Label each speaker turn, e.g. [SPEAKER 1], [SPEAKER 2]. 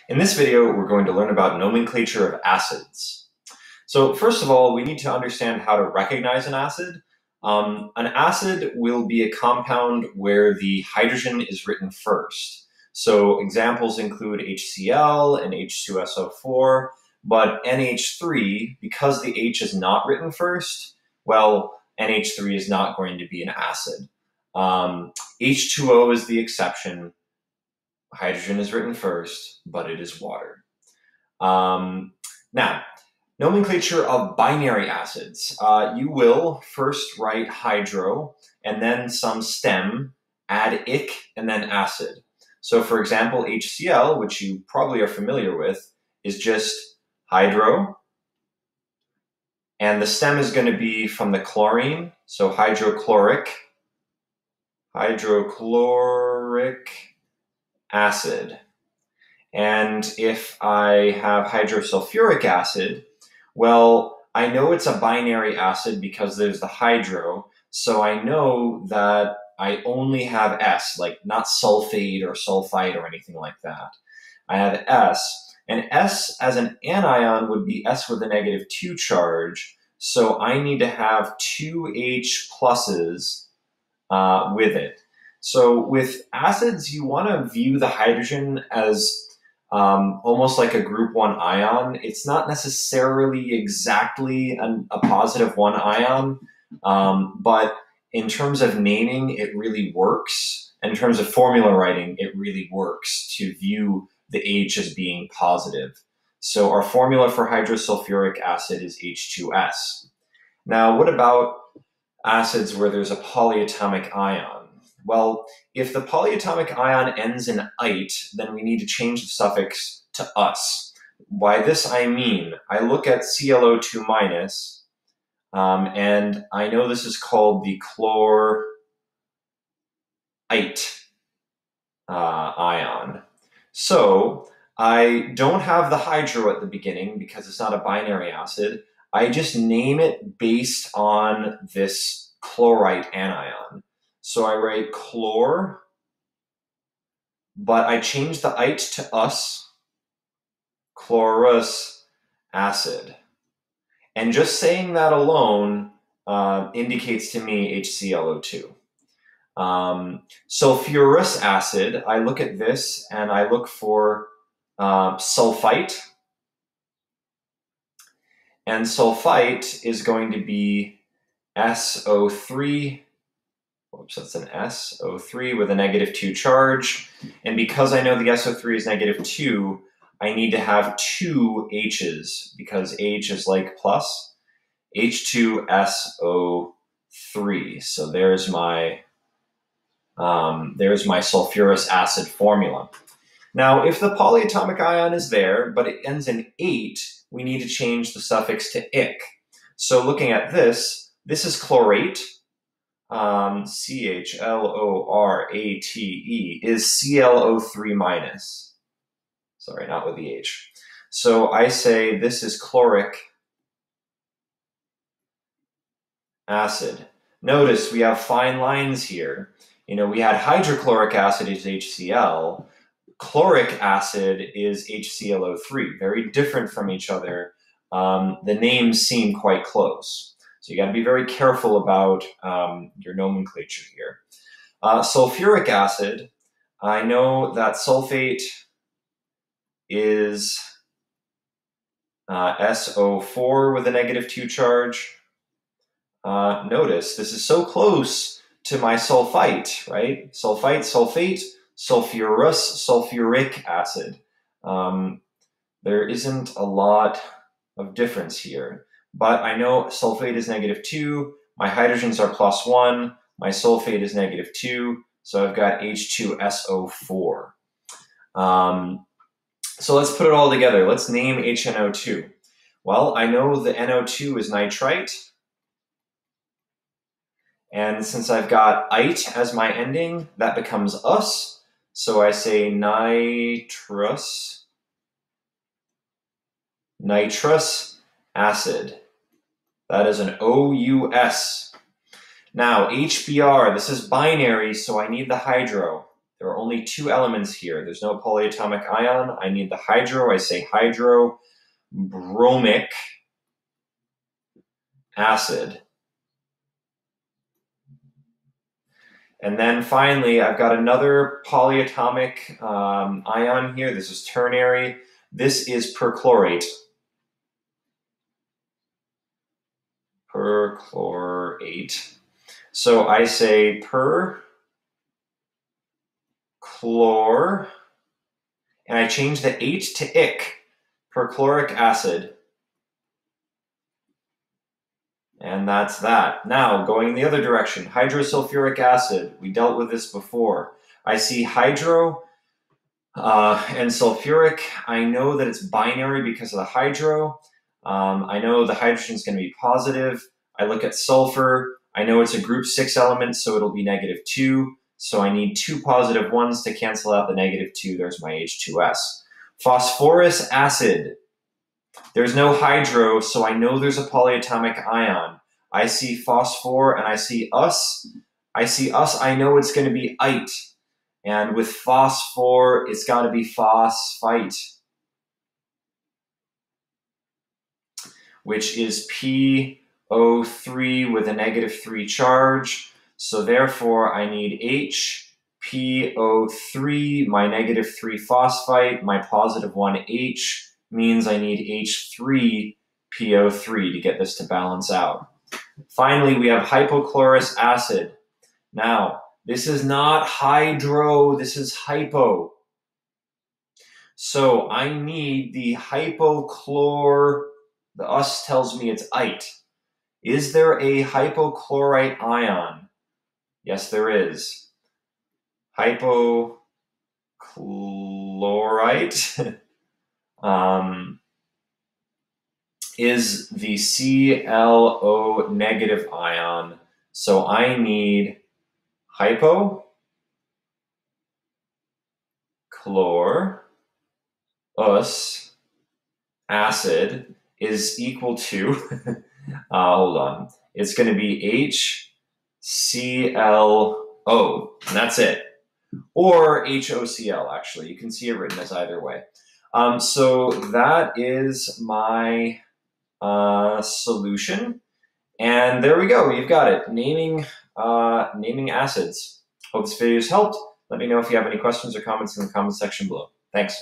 [SPEAKER 1] In this video, we're going to learn about nomenclature of acids. So first of all, we need to understand how to recognize an acid. An acid will be a compound where the hydrogen is written first. So examples include HCl and H2SO4, but NH3, because the H is not written first, well, NH3 is not going to be an acid. H2O is the exception. Hydrogen is written first, but it is water. Now, nomenclature of binary acids. You will first write hydro, and then some stem, add ic, and then acid. So for example, HCl, which you probably are familiar with, is just hydro, and the stem is going to be from the chlorine, so hydrochloric acid. And if I have hydrosulfuric acid, well, I know it's a binary acid because there's the hydro, so I know that I only have S, like not sulfate or sulfite or anything like that. I have S, and S as an anion would be S with a -2 charge, so I need to have 2 H pluses with it. So with acids, you want to view the hydrogen as almost like a group 1 ion. It's not necessarily exactly a positive 1 ion, but in terms of naming, it really works. In terms of formula writing, it really works to view the H as being positive. So our formula for hydrosulfuric acid is H2S. Now, what about acids where there's a polyatomic ion? Well, if the polyatomic ion ends in "ite", then we need to change the suffix to "us". By this I mean, I look at ClO2 minus, and I know this is called the chlorite ion. So I don't have the hydro at the beginning because it's not a binary acid. I just name it based on this chlorite anion. So I write chlor, but I change the ite to us, chlorous acid. And just saying that alone indicates to me HClO2. Sulfurous acid, I look at this and I look for sulfite. And sulfite is going to be SO3. Whoops, that's an SO3 with a -2 charge. And because I know the SO3 is -2, I need to have 2 H's because H is like plus. H2SO3. So there's my sulfurous acid formula. Now, if the polyatomic ion is there, but it ends in "ate", we need to change the suffix to "ic". So looking at this is chlorate. CHLORATE is ClO3 minus. Sorry, not with the H. So I say this is chloric acid. Notice we have fine lines here. You know, we had hydrochloric acid is HCl. Chloric acid is HClO3. Very different from each other. The names seem quite close. So you got to be very careful about your nomenclature here. Sulfuric acid, I know that sulfate is SO4 with a -2 charge. Notice this is so close to my sulfite, right? Sulfite, sulfate, sulfurous, sulfuric acid. There isn't a lot of difference here. But I know sulfate is -2, my hydrogens are +1, my sulfate is -2, so I've got H2SO4. So let's put it all together. Let's name HNO2. Well, I know the NO2 is nitrite, and since I've got ite as my ending, that becomes us, so I say nitrous acid. That is an OUS. Now, HBr, this is binary, so I need the hydro. There are only two elements here. There's no polyatomic ion. I need the hydro. I say hydrobromic acid. And then finally, I've got another polyatomic ion here. This is ternary. This is perchlorate. Perchlorate. So I say perchlor, and I change the H to ic, perchloric acid. And that's that. Now, going in the other direction, hydrosulfuric acid. We dealt with this before. I see hydro and sulfuric. I know that it's binary because of the hydro. I know the hydrogen is going to be positive. I look at sulfur. I know it's a group 6 element, so it'll be -2. So I need 2 positive ones to cancel out the -2. There's my H2S. Phosphorus acid. There's no hydro, so I know there's a polyatomic ion. I see phosphor and I see us. I know it's going to be ite. And with phosphor, it's got to be phosphite, which is PO3 with a -3 charge. So therefore, I need HPO3, my -3 phosphite, my +1 H, means I need H3PO3 to get this to balance out. Finally, we have hypochlorous acid. Now, this is not hydro, this is hypo. So I need the hypochlor, the us tells me it's ite. Is there a hypochlorite ion? Yes, there is. Hypochlorite is the ClO negative ion. So I need hypochlorous acid is equal to, hold on, it's going to be HClO, and that's it. Or HOCl, actually. You can see it written as either way. So that is my solution. And there we go. You've got it. Naming acids. Hope this video has helped. Let me know if you have any questions or comments in the comment section below. Thanks.